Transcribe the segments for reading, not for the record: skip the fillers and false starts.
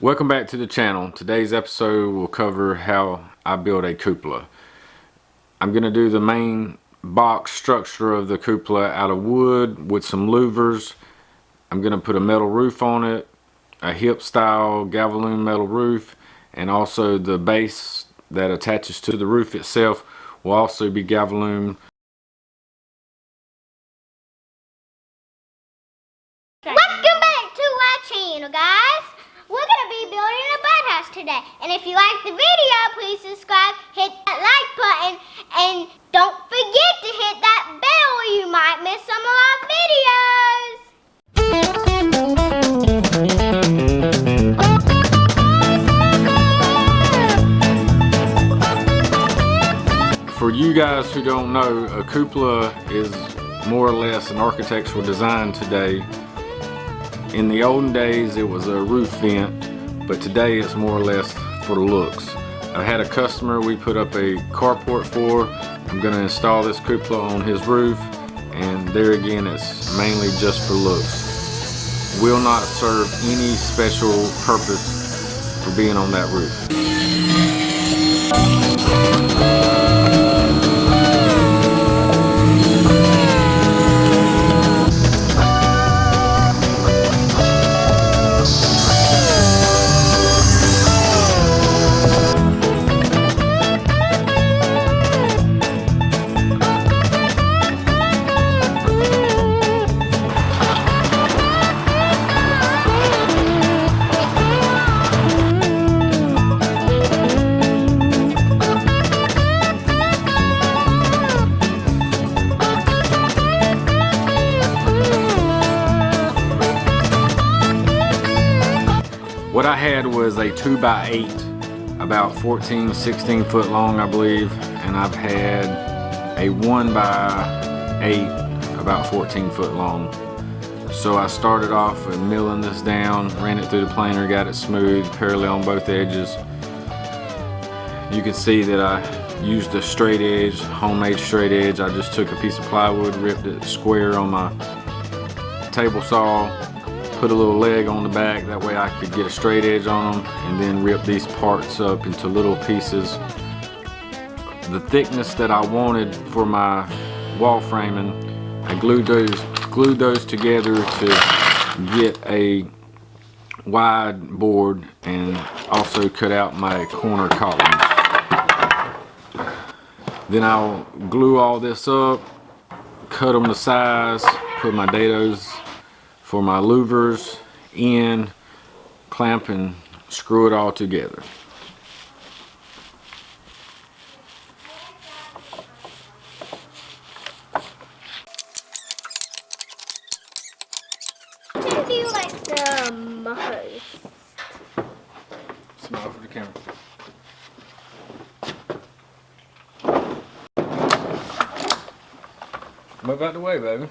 Welcome back to the channel. Today's episode will cover how I build a cupola. I'm going to do the main box structure of the cupola out of wood with some louvers. I'm going to put a metal roof on it, a hip style galvalume metal roof, and also the base that attaches to the roof itself will also be galvalume. Welcome back to our channel, guys. We're going to be building a birdhouse today. And if you like the video, please subscribe, hit that like button, and don't forget to hit that bell or you might miss some of our videos. For you guys who don't know, a cupola is more or less an architectural design today. In the olden days it was a roof vent, but today it's more or less for the looks. I had a customer we put up a carport for. I'm going to install this cupola on his roof, and there again it's mainly just for looks. Will not serve any special purpose for being on that roof. What I had was a 2x8, about 16 foot long, I believe, and I've had a 1x8, about 14 foot long. So I started off with milling this down, ran it through the planer, got it smooth, parallel on both edges. You can see that I used a straight edge, homemade straight edge. I just took a piece of plywood, ripped it square on my table saw, put a little leg on the back, that way I could get a straight edge on them, and then rip these parts up into little pieces. The thickness that I wanted for my wall framing, I glued those together to get a wide board, and also cut out my corner columns. Then I'll glue all this up, cut them to size, put my dados for my louvers in, clamp and screw it all together. What do you like the most? Smile for the camera. Move out the way, baby.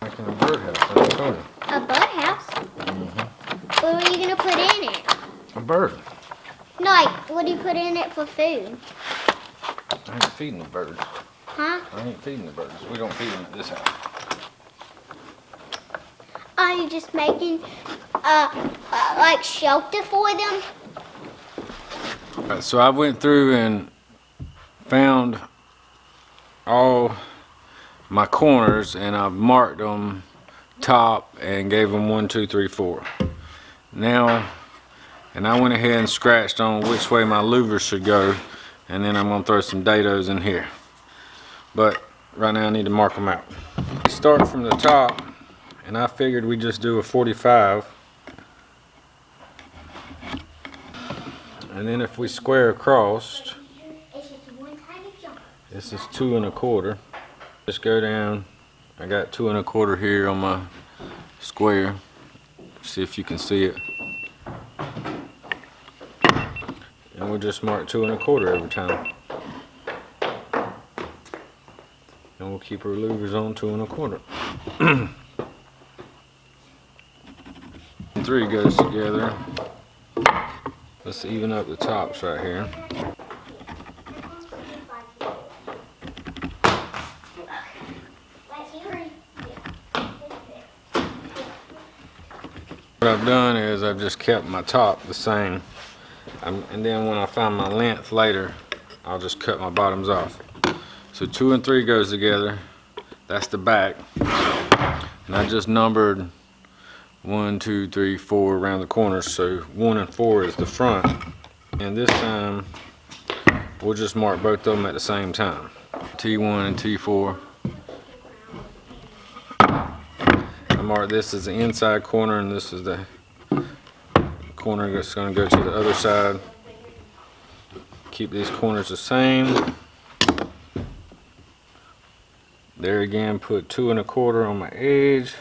Making a birdhouse. That's funny. A birdhouse? Mm-hmm. What are you going to put in it? A bird. No, like, what do you put in it for food? I ain't feeding the birds. Huh? I ain't feeding the birds. We don't feed them at this house. Are you just making, like, shelter for them? Alright, so I went through and found all my corners, and I've marked them top and gave them 1, 2, 3, 4. Now, and I went ahead and scratched on which way my louvers should go, and then I'm going to throw some dados in here. But right now I need to mark them out. Start from the top, and I figured we just do a 45. And then if we square across, this is 2 1/4. Just go down. I got 2 1/4 here on my square. See if you can see it. And we'll just mark 2 1/4 every time. And we'll keep our louvers on 2 1/4. 3 goes together. Let's even up the tops right here. What I've done is I've just kept my top the same. And then when I find my length later, I'll just cut my bottoms off. So 2 and 3 goes together. That's the back. And I just numbered 1, 2, 3, 4 around the corners. So 1 and 4 is the front. And this time, we'll just mark both of them at the same time. T1 and T4. I mark this as the inside corner, and this is the corner that's going to go to the other side. Keep these corners the same. There again, put 2 1/4 on my edge,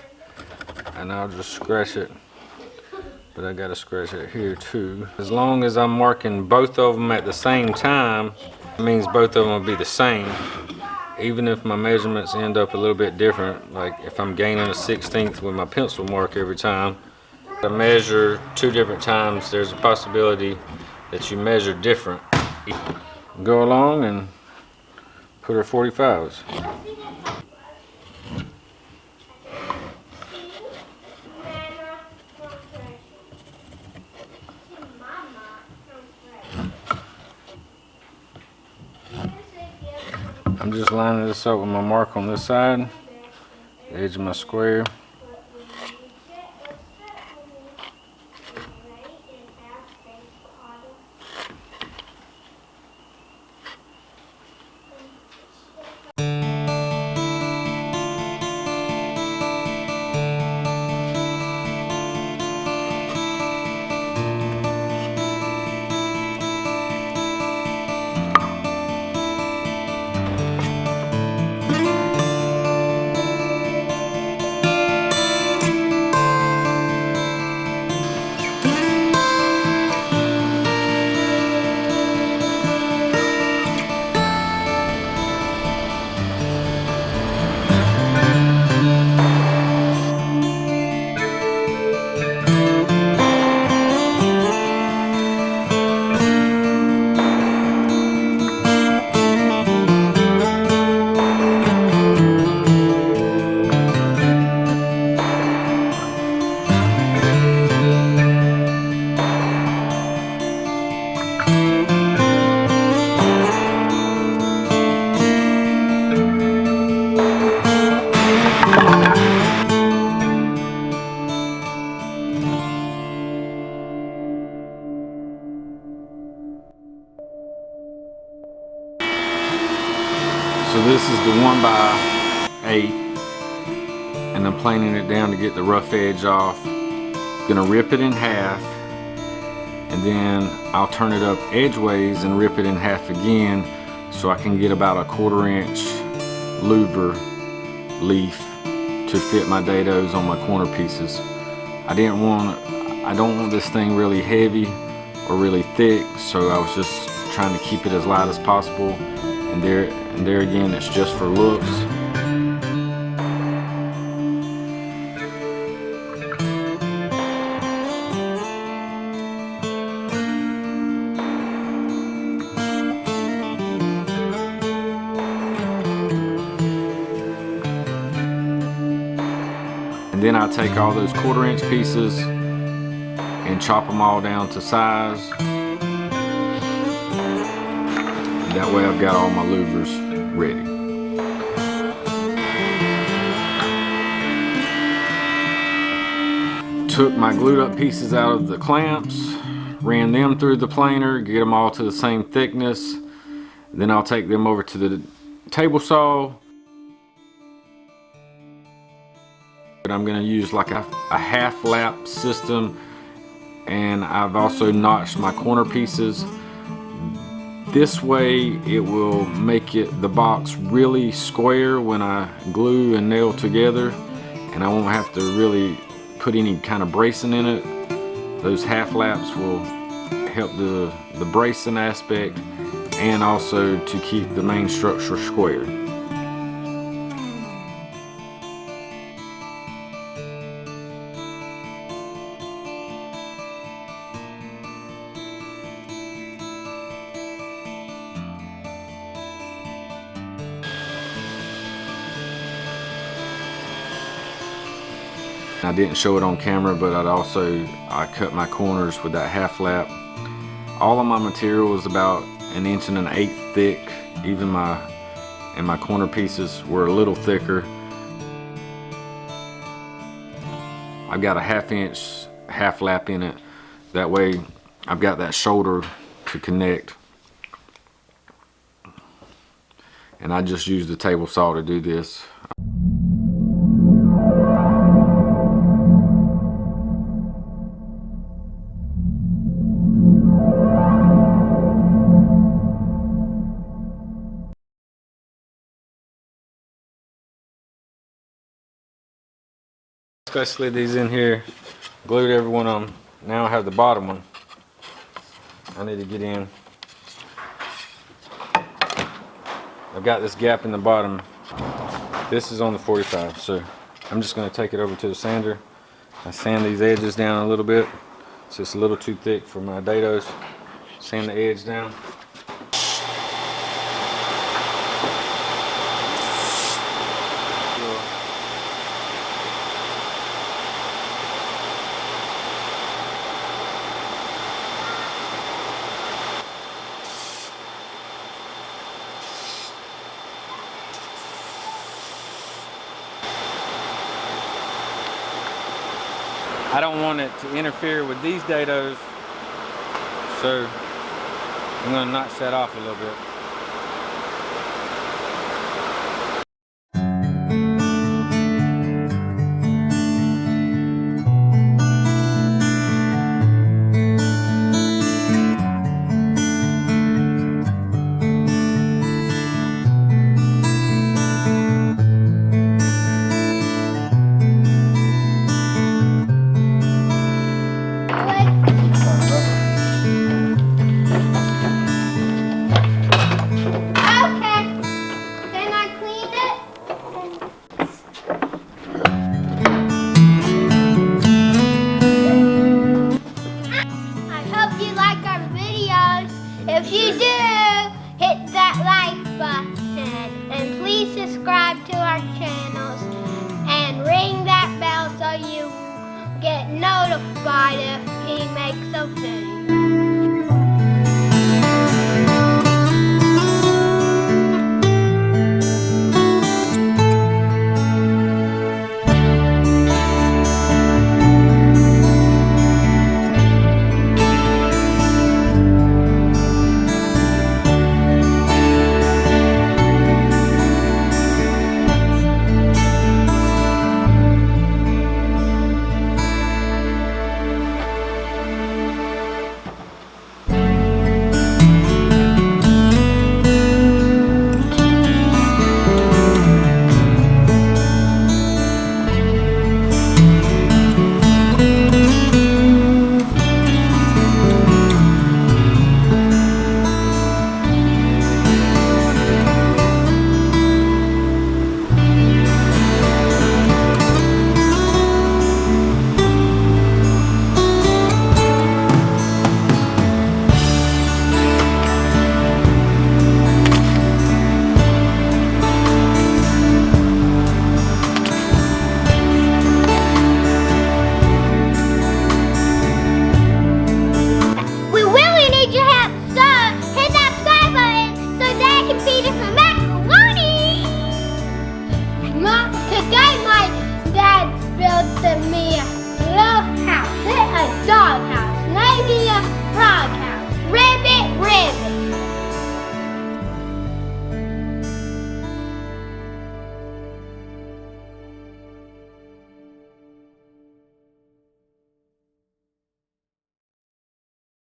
and I'll just scratch it. But I gotta scratch it here too. As long as I'm marking both of them at the same time, it means both of them will be the same. Even if my measurements end up a little bit different, like if I'm gaining a 1/16 with my pencil mark every time, I measure 2 different times, there's a possibility that you measure different. Go along and put her 45s. I'm just lining this up with my mark on this side, the edge of my square. So this is the 1x8, and I'm planing it down to get the rough edge off. Gonna rip it in half, and then I'll turn it up edgeways and rip it in half again, so I can get about a 1/4 inch louver leaf to fit my dados on my corner pieces. I don't want this thing really heavy or really thick, so I was just trying to keep it as light as possible. And there again, it's just for looks. And then I take all those 1/4 inch pieces and chop them all down to size. That way I've got all my louvers ready. Took my glued up pieces out of the clamps, ran them through the planer, get them all to the same thickness. Then I'll take them over to the table saw. But I'm gonna use like a half lap system, and I've also notched my corner pieces. This way it will make the box really square when I glue and nail together, and I won't have to really put any kind of bracing in it. Those half laps will help the bracing aspect, and also to keep the main structure square. I didn't show it on camera, but I cut my corners with that half lap. All of my material was about 1 1/8 inches thick. Even my corner pieces were a little thicker. I've got a 1/2 inch half lap in it. That way I've got that shoulder to connect. And I just used the table saw to do this. I slid these in here, glued every one of them. Now I have the bottom one I need to get in. I've got this gap in the bottom. This is on the 45, so I'm just going to take it over to the sander. I sand these edges down a little bit. It's just a little too thick for my dados. Sand the edge down. I don't want it to interfere with these dados, so I'm going to notch that off a little bit. If you do, hit that like button and please subscribe to our channels and ring that bell so you get notified if he makes a video. Today my dad built me